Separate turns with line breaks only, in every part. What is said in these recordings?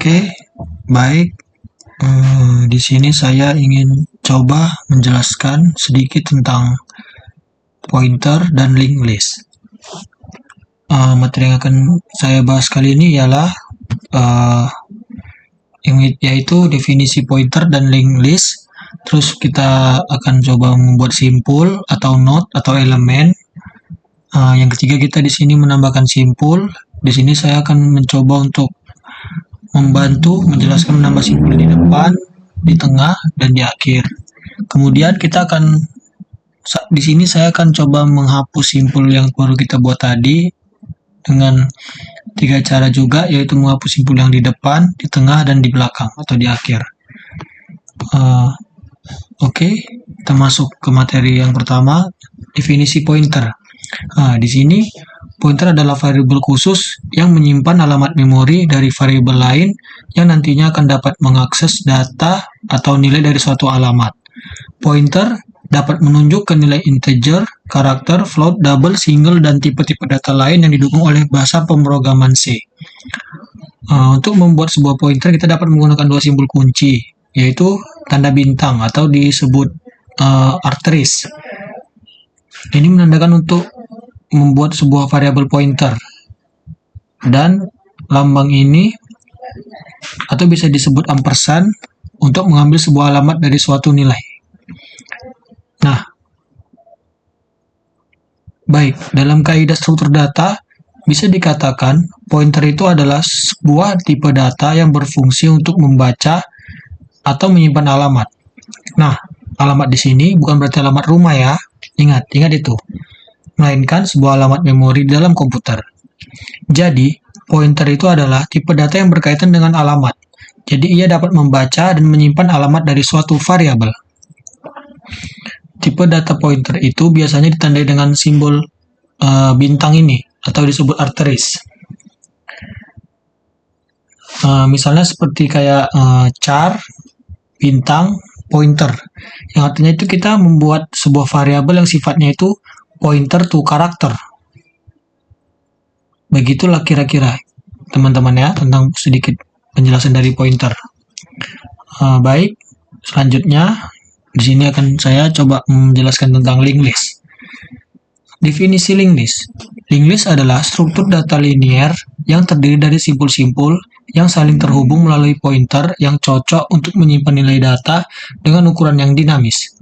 Oke, baik. Di sini saya ingin coba menjelaskan sedikit tentang pointer dan linked list. Materi yang akan saya bahas kali ini ialah yaitu definisi pointer dan linked list. Terus kita akan coba membuat simpul atau node atau elemen. Yang ketiga, kita di sini menambahkan simpul. Di sini saya akan mencoba untuk membantu menjelaskan menambah simpul di depan, di tengah, dan di akhir. Kemudian di sini saya akan coba menghapus simpul yang baru kita buat tadi dengan 3 cara juga, yaitu menghapus simpul yang di depan, di tengah, dan di belakang atau di akhir. Oke, kita masuk ke materi yang pertama, definisi pointer. Di sini pointer adalah variabel khusus yang menyimpan alamat memori dari variabel lain yang nantinya akan dapat mengakses data atau nilai dari suatu alamat. Pointer dapat menunjuk ke nilai integer, karakter, float, double, single, dan tipe-tipe data lain yang didukung oleh bahasa pemrograman C. Untuk membuat sebuah pointer, kita dapat menggunakan 2 simbol kunci, yaitu tanda bintang atau disebut asterisk. Ini menandakan untuk membuat sebuah variabel pointer, dan lambang ini atau bisa disebut ampersand untuk mengambil sebuah alamat dari suatu nilai. Nah, baik, dalam kaidah struktur data bisa dikatakan pointer itu adalah sebuah tipe data yang berfungsi untuk membaca atau menyimpan alamat. Nah, alamat di sini bukan berarti alamat rumah ya. Ingat itu. Melainkan sebuah alamat memori di dalam komputer. Jadi, pointer itu adalah tipe data yang berkaitan dengan alamat. Jadi, ia dapat membaca dan menyimpan alamat dari suatu variabel. Tipe data pointer itu biasanya ditandai dengan simbol bintang ini, atau disebut asterisk. Misalnya seperti kayak char, bintang, pointer. Yang artinya itu kita membuat sebuah variabel yang sifatnya itu pointer to karakter. Begitulah kira-kira teman-teman ya, tentang sedikit penjelasan dari pointer. Baik, selanjutnya di sini akan saya coba menjelaskan tentang linked list. Definisi linked list. Linked list adalah struktur data linear yang terdiri dari simpul-simpul yang saling terhubung melalui pointer yang cocok untuk menyimpan nilai data dengan ukuran yang dinamis.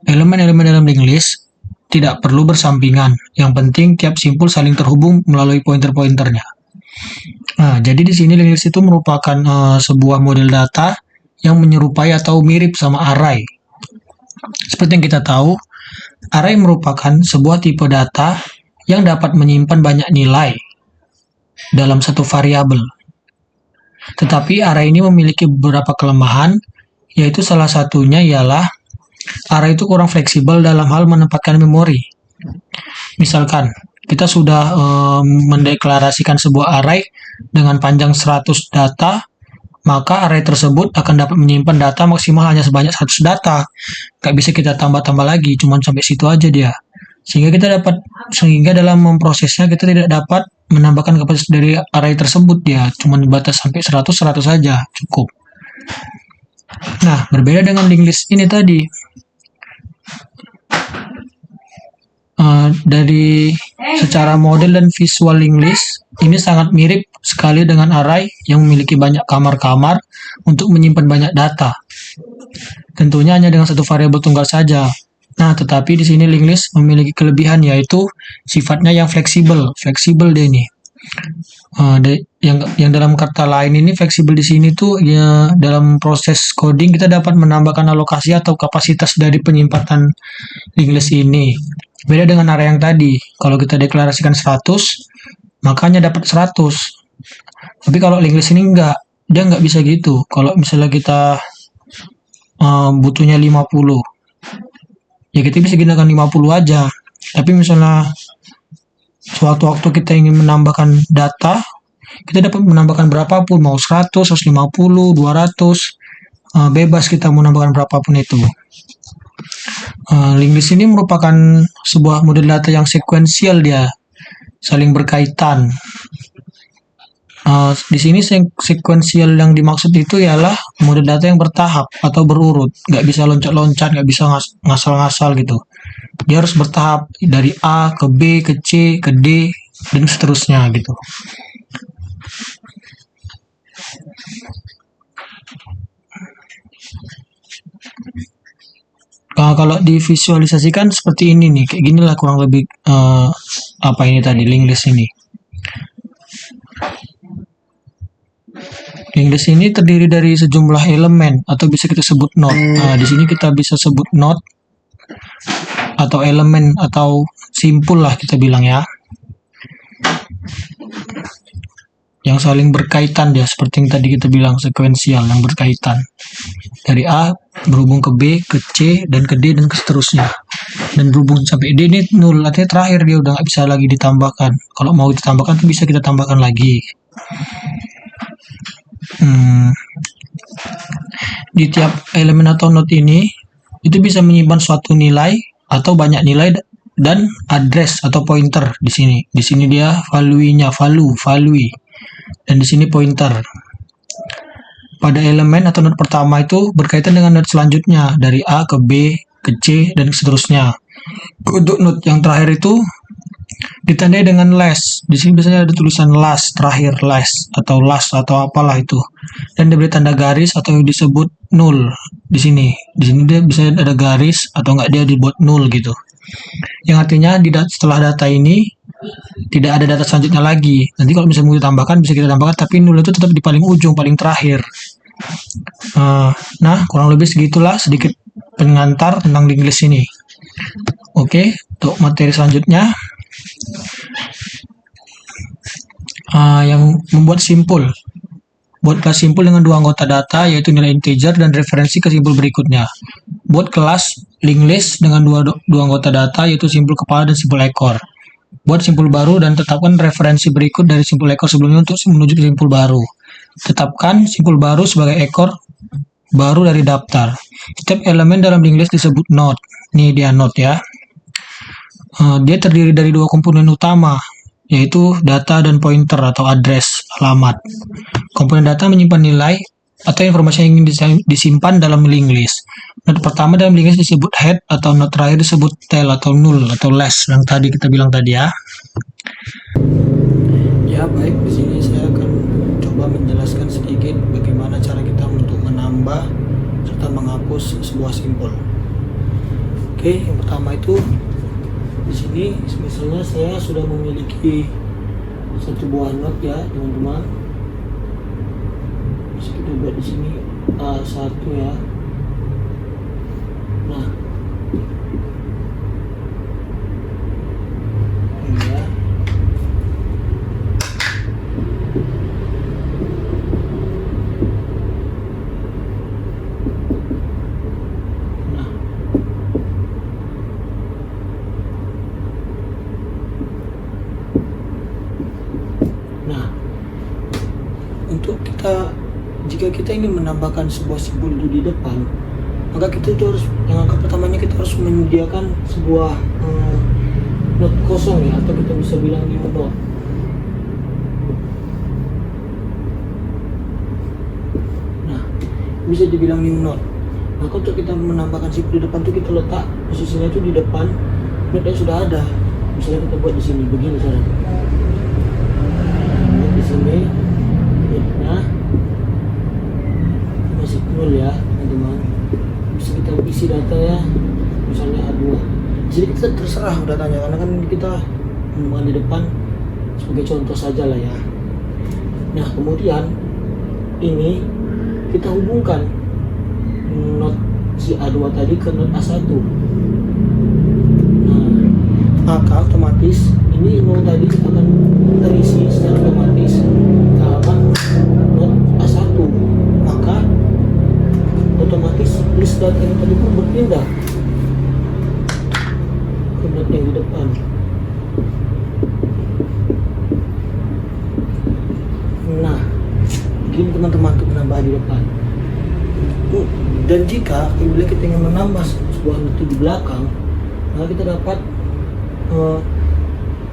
Elemen-elemen dalam linked list tidak perlu bersampingan, yang penting tiap simpul saling terhubung melalui pointer-pointernya. Jadi di sini linked list itu merupakan sebuah model data yang menyerupai atau mirip sama array. Seperti yang kita tahu, array merupakan sebuah tipe data yang dapat menyimpan banyak nilai dalam satu variabel. Tetapi array ini memiliki beberapa kelemahan, yaitu salah satunya ialah array itu kurang fleksibel dalam hal menempatkan memori. Misalkan, kita sudah mendeklarasikan sebuah array dengan panjang 100 data, maka array tersebut akan dapat menyimpan data maksimal hanya sebanyak 100 data. Nggak bisa kita tambah-tambah lagi, cuma sampai situ aja dia. Sehingga dalam memprosesnya kita tidak dapat menambahkan kapasitas dari array tersebut, dia cuma batas sampai 100 saja, cukup. Nah, berbeda dengan linked list ini tadi. Dari secara model dan visual linked list, ini sangat mirip sekali dengan array yang memiliki banyak kamar-kamar untuk menyimpan banyak data. Tentunya hanya dengan satu variabel tunggal saja. Nah, tetapi di sini linked list memiliki kelebihan, yaitu sifatnya yang fleksibel deh ini. Yang dalam kata lain ini fleksibel di sini tuh ya, dalam proses coding kita dapat menambahkan alokasi atau kapasitas dari penyimpanan linked list ini. Beda dengan array yang tadi, kalau kita deklarasikan 100, makanya dapat 100. Tapi kalau linked list ini dia nggak bisa gitu. Kalau misalnya kita butuhnya 50, ya kita bisa gunakan 50 aja. Tapi misalnya suatu waktu kita ingin menambahkan data, kita dapat menambahkan berapapun, mau 100, 150, 200, bebas kita mau menambahkan berapapun itu. Linked list ini merupakan sebuah model data yang sekuensial, dia saling berkaitan. Di sini sekuensial yang dimaksud itu ialah mode data yang bertahap atau berurut, nggak bisa loncat-loncat, nggak bisa ngasal-ngasal gitu. Dia harus bertahap dari A ke B ke C ke D dan seterusnya gitu. Kalau divisualisasikan seperti ini nih, kayak gini lah kurang lebih apa ini tadi linked list ini. Linked list ini terdiri dari sejumlah elemen atau bisa kita sebut node. Di sini kita bisa sebut node atau elemen atau simpul lah kita bilang ya. Yang saling berkaitan dia, seperti yang tadi kita bilang sekuensial yang berkaitan. Dari A berhubung ke B, ke C, dan ke D, dan ke seterusnya. Dan berhubung sampai D ini nol, artinya terakhir dia udah nggak bisa lagi ditambahkan. Kalau mau ditambahkan tuh bisa kita tambahkan lagi. Di tiap elemen atau node ini itu bisa menyimpan suatu nilai atau banyak nilai dan address atau pointer di sini. Di sini dia value-nya, value. Dan di sini pointer. Pada elemen atau node pertama itu berkaitan dengan node selanjutnya dari A ke B ke C dan seterusnya. Untuk node yang terakhir itu ditandai dengan last. Di sini biasanya ada tulisan last, terakhir last atau apalah itu. Dan diberi tanda garis atau yang disebut null di sini. Di sini dia bisa ada garis atau enggak dia dibuat null gitu. Yang artinya setelah data ini tidak ada data selanjutnya lagi. Nanti kalau misalnya mau ditambahkan bisa kita tambahkan, tapi null itu tetap di paling ujung, paling terakhir. Nah, kurang lebih segitulah sedikit pengantar tentang linked list ini. Oke, untuk materi selanjutnya yang membuat simpul. Buat kelas simpul dengan dua anggota data yaitu nilai integer dan referensi ke simpul berikutnya. Buat kelas linked list dengan dua anggota data yaitu simpul kepala dan simpul ekor. Buat simpul baru dan tetapkan referensi berikut dari simpul ekor sebelumnya untuk menuju ke simpul baru. Tetapkan simpul baru sebagai ekor baru dari daftar. Setiap elemen dalam linked list disebut node. Ini dia node ya. Dia terdiri dari dua komponen utama, yaitu data dan pointer atau address, alamat. Komponen data menyimpan nilai atau informasi yang ingin disimpan dalam linked list. Node pertama dalam linked list disebut head atau node terakhir disebut tail atau null atau last yang tadi kita bilang tadi ya. Ya baik, di sini saya akan coba menjelaskan sedikit bagaimana cara kita untuk menambah serta menghapus sebuah simpul. Oke, yang pertama itu di sini misalnya saya sudah memiliki satu buah node ya teman-teman. Bisa kita buat di sini A1 ya. Nah, ini ya. Nah, untuk jika kita ingin menambahkan sebuah simpul itu di depan, maka kita itu harus, yang angka pertamanya kita harus menyediakan sebuah node kosong ya, atau kita bisa bilang new node. Nah, bisa dibilang new node. Maka untuk kita menambahkan simpul di depan itu kita letak posisinya itu di depan node yang sudah ada. Misalnya kita buat di sini begini caranya. Di sini, nah masih nol ya teman-teman. Bisa kita isi data ya, misalnya A2. Jadi kita terserah datanya karena kan kita menemukan di depan sebagai contoh saja lah ya. Nah kemudian ini kita hubungkan node si A2 tadi ke node A1. Nah maka otomatis ini node tadi akan terisi secara otomatis ke halaman node A1. Maka otomatis list data yang tadi pun berpindah ke node yang di depan. Nah, begini teman-teman untuk menambah di depan. Dan jika apabila kita ingin menambah sebuah node di belakang, maka kita dapat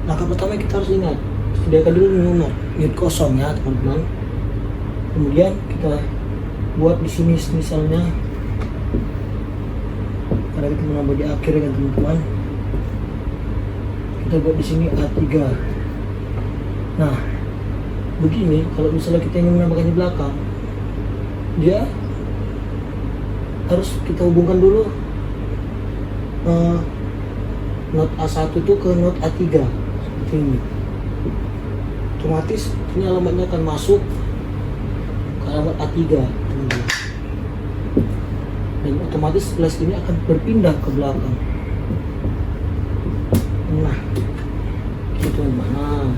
langkah pertama kita harus ingat, sediakan dulu new node. unit kosong ya teman-teman. Kemudian kita buat di sini misalnya, karena kita menambah di akhir kan teman-teman, kita buat di sini A3. Nah begini, kalau misalnya kita ingin menambahkan di belakang, dia harus kita hubungkan dulu not A1 itu ke not A3 seperti ini. Otomatis ini alamatnya akan masuk ke alamat A3 teman-teman. Dan otomatis flash ini akan berpindah ke belakang. Nah gitu teman-teman. Nah,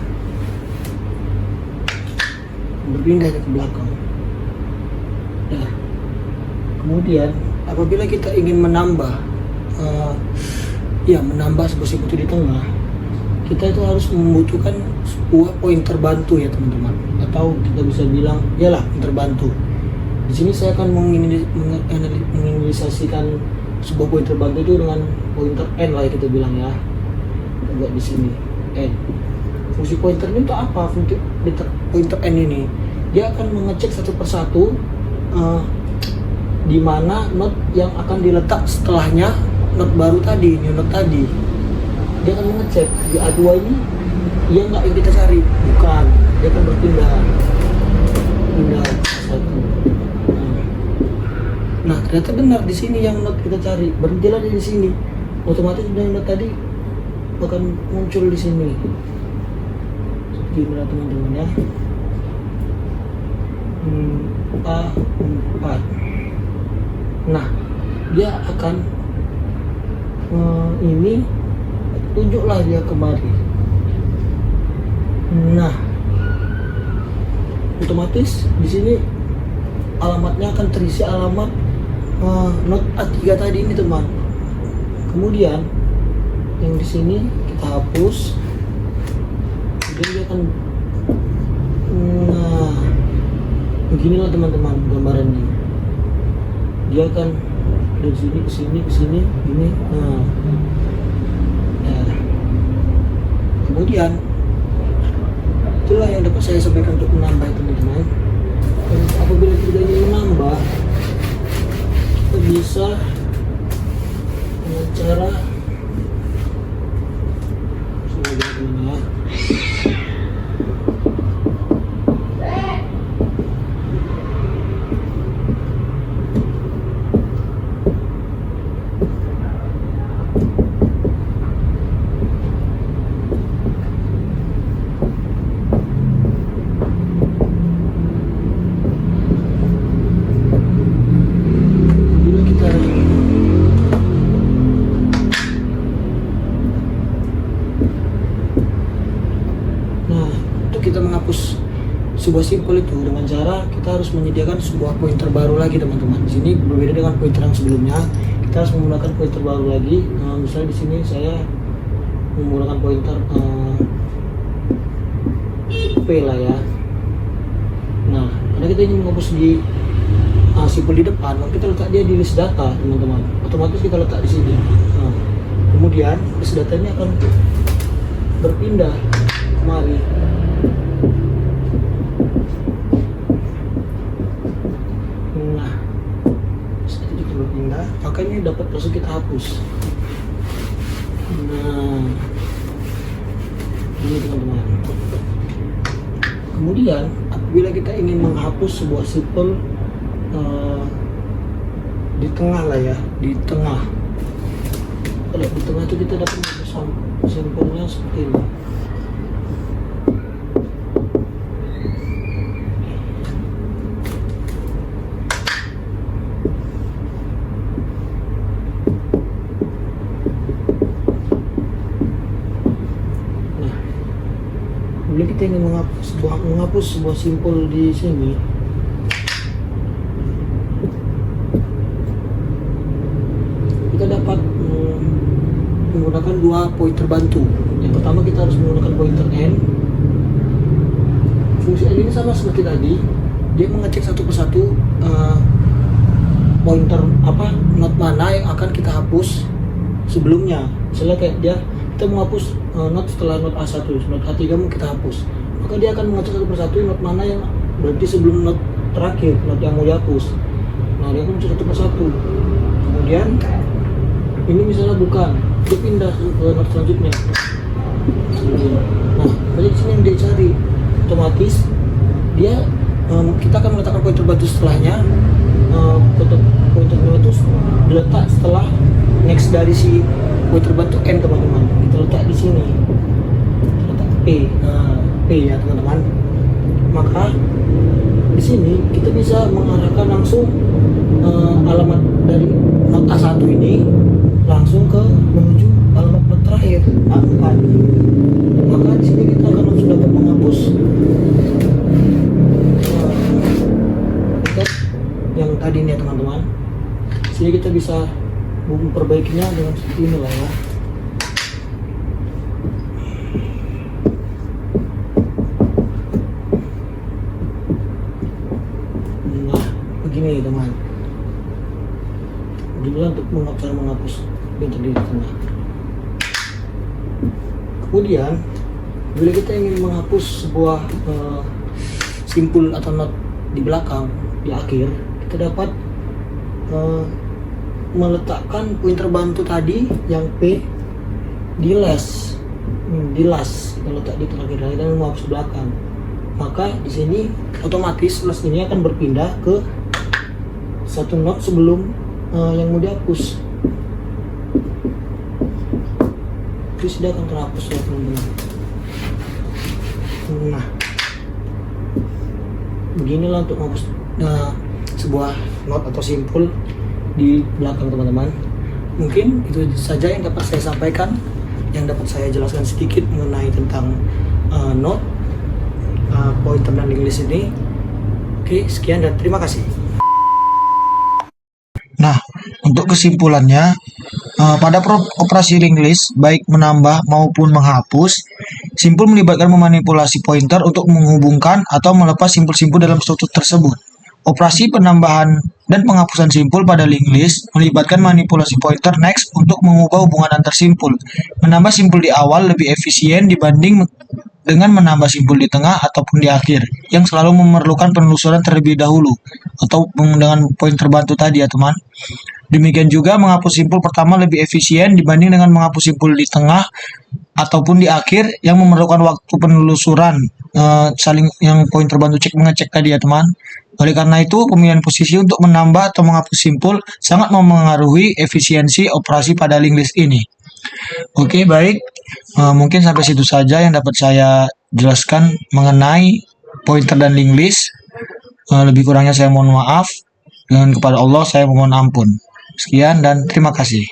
berpindah ke belakang. Nah, kemudian apabila kita ingin menambah menambah sebuah sekutu di tengah, kita itu harus membutuhkan sebuah pointer bantu ya teman-teman, atau kita bisa bilang pointer bantu. Di sini saya akan menginisiasikan sebuah pointer bantu itu dengan pointer N lah ya kita bilang ya. Kita buat di sini N. Fungsi pointer ini untuk apa? Fungsi pointer N ini dia akan mengecek satu persatu di mana not yang akan diletak setelahnya not baru tadi, new not tadi. Dia akan mengecek di A2 ini dia nggak yang kita cari, bukan, dia akan berpindah satu. Nah ternyata benar di sini yang not kita cari, berhentilah di sini, otomatis not tadi akan muncul di sini. Seperti ini teman-teman ya. A4. Nah dia akan ini tunjuklah dia kemari. Nah otomatis di sini alamatnya akan terisi alamat not A3 tadi ini teman. Kemudian yang di sini kita hapus. Kemudian dia akan beginilah teman-teman gambarannya. Dia akan dari sini ke sini ke sini ini. Kemudian itulah yang dapat saya sampaikan untuk menambah teman-teman. Dan apabila kita ingin menambah, kita bisa dengan cara kita menghapus sebuah simpel itu dengan cara kita harus menyediakan sebuah pointer baru lagi teman-teman. Di sini berbeda dengan pointer yang sebelumnya, kita harus menggunakan pointer baru lagi. Misalnya di sini saya menggunakan pointer P lah ya. Nah, karena kita ingin menghapus di simpel di depan, maka kita letak dia di list data teman-teman. Otomatis kita letak di sini. Kemudian list data ini akan berpindah kemari. Nah, setelah itu berpindah, makanya dapat langsung kita hapus. Nah, ini teman-teman. Kemudian, apabila kita ingin menghapus sebuah simpel di tengah lah ya, di tengah. Kalau di tengah itu kita dapat simpelnya seperti ini. Bila kita ingin menghapus sebuah simpel di sini, kita dapat menggunakan dua pointer bantu. Yang pertama kita harus menggunakan pointer N. Fungsi N ini sama seperti tadi, dia mengecek satu persatu pointer not mana yang akan kita hapus sebelumnya. Misalnya kayak kita menghapus not setelah not A1, not A3 mau kita hapus, maka dia akan mengecek satu persatu not mana yang berarti sebelum not terakhir, not yang mau dihapus. Nah, dia akan mengecek satu persatu. Kemudian ini misalnya bukan, dia pindah ke not selanjutnya. Nah, banyak di sini yang dia cari. Otomatis dia kita akan meletakkan pointer batu setelahnya. Pointer batu diletak setelah next dari si pointer batu N, teman-teman. Kita letak di sini. Kita letak P. Nah, P ya, teman-teman. Maka di sini kita bisa mengarahkan langsung alamat dari not A1 ini langsung ke menuju alamat not terakhir A4. Maka di sini kita akan langsung dapat menghapus yang tadi nih, teman-teman. Sini kita bisa memperbaikinya dengan seperti ini lah ya. Nah, begini teman. Beginilah untuk cara menghapus yang tadi di tengah. Kemudian bila kita ingin menghapus sebuah simpul atau not di belakang, di akhir, kita dapat meletakkan pointer bantu tadi yang P di last, letak di terakhir dan menghapus belakang. Maka di sini otomatis last ini akan berpindah ke satu not sebelum yang mau dihapus. Terus dia akan terhapus ya, teman-teman. Nah, beginilah untuk menghapus sebuah not atau simpul di belakang, teman-teman. Mungkin itu saja yang dapat saya sampaikan, yang dapat saya jelaskan sedikit mengenai tentang not, pointer dan English ini. Oke, sekian dan terima kasih. Nah, untuk kesimpulannya, pada operasi link list, baik menambah maupun menghapus, simpul melibatkan memanipulasi pointer untuk menghubungkan atau melepas simpul-simpul dalam struktur tersebut. Operasi penambahan dan penghapusan simpul pada link list melibatkan manipulasi pointer next untuk mengubah hubungan antar simpul. Menambah simpul di awal lebih efisien dibanding dengan menambah simpul di tengah ataupun di akhir, yang selalu memerlukan penelusuran terlebih dahulu, atau dengan pointer bantu tadi ya teman. Demikian juga menghapus simpul pertama lebih efisien dibanding dengan menghapus simpul di tengah ataupun di akhir yang memerlukan waktu penelusuran saling yang pointer bantu cek mengecek tadi ya teman. Oleh karena itu, pemilihan posisi untuk menambah atau menghapus simpul sangat memengaruhi efisiensi operasi pada link list ini. Oke, baik. Mungkin sampai situ saja yang dapat saya jelaskan mengenai pointer dan link list. Lebih kurangnya saya mohon maaf. Dan kepada Allah saya mohon ampun. Sekian dan terima kasih.